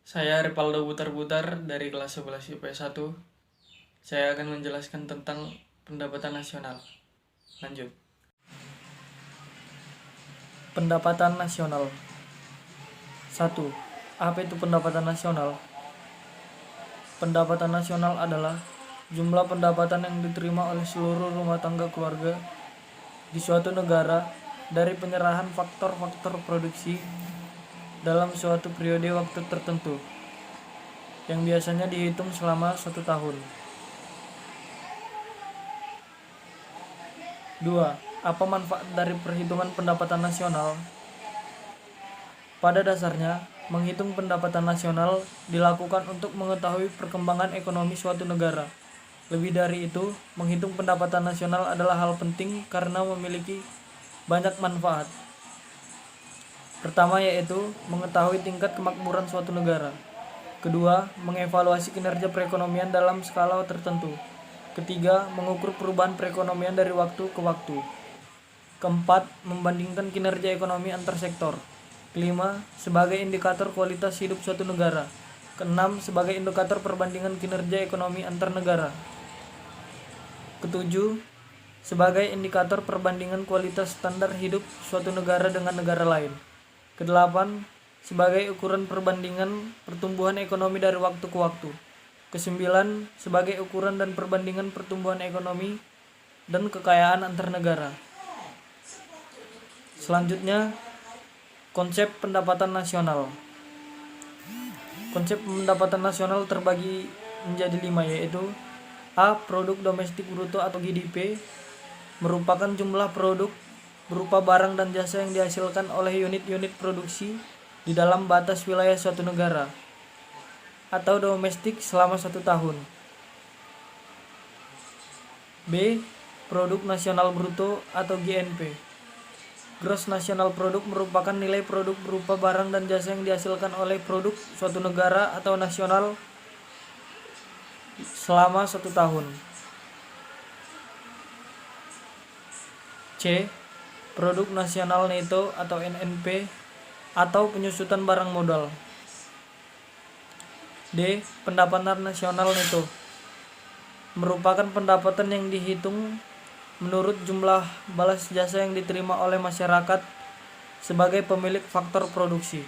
Saya Ripaldo Butar-Butar dari kelas 11 IPS 1. Saya akan menjelaskan tentang pendapatan nasional. Lanjut. Pendapatan nasional. 1. Apa itu pendapatan nasional? Pendapatan nasional adalah jumlah pendapatan yang diterima oleh seluruh rumah tangga keluarga di suatu negara dari penyerahan faktor-faktor produksi dalam suatu periode waktu tertentu yang biasanya dihitung selama 1 tahun. 2. Apa manfaat dari perhitungan pendapatan nasional? Pada dasarnya, menghitung pendapatan nasional dilakukan untuk mengetahui perkembangan ekonomi suatu negara. Lebih dari itu, menghitung pendapatan nasional adalah hal penting karena memiliki banyak manfaat. Pertama yaitu mengetahui tingkat kemakmuran suatu negara. Kedua, mengevaluasi kinerja perekonomian dalam skala tertentu. Ketiga, mengukur perubahan perekonomian dari waktu ke waktu. Keempat, membandingkan kinerja ekonomi antar sektor. Kelima, sebagai indikator kualitas hidup suatu negara. Keenam, sebagai indikator perbandingan kinerja ekonomi antar negara. Ketujuh, sebagai indikator perbandingan kualitas standar hidup suatu negara dengan negara lain. Kedelapan, sebagai ukuran perbandingan pertumbuhan ekonomi dari waktu ke waktu. Kesembilan, sebagai ukuran dan perbandingan pertumbuhan ekonomi dan kekayaan antar negara. Selanjutnya, konsep pendapatan nasional. Konsep pendapatan nasional terbagi menjadi 5 yaitu A. Produk domestik bruto atau GDP merupakan jumlah produk berupa barang dan jasa yang dihasilkan oleh unit-unit produksi di dalam batas wilayah suatu negara atau domestik selama 1 tahun. B. Produk nasional bruto atau GNP. Gross National Product merupakan nilai produk berupa barang dan jasa yang dihasilkan oleh produk suatu negara atau nasional selama 1 tahun. C. Produk nasional neto atau NNP atau penyusutan barang modal. D. Pendapatan nasional neto merupakan pendapatan yang dihitung menurut jumlah balas jasa yang diterima oleh masyarakat sebagai pemilik faktor produksi.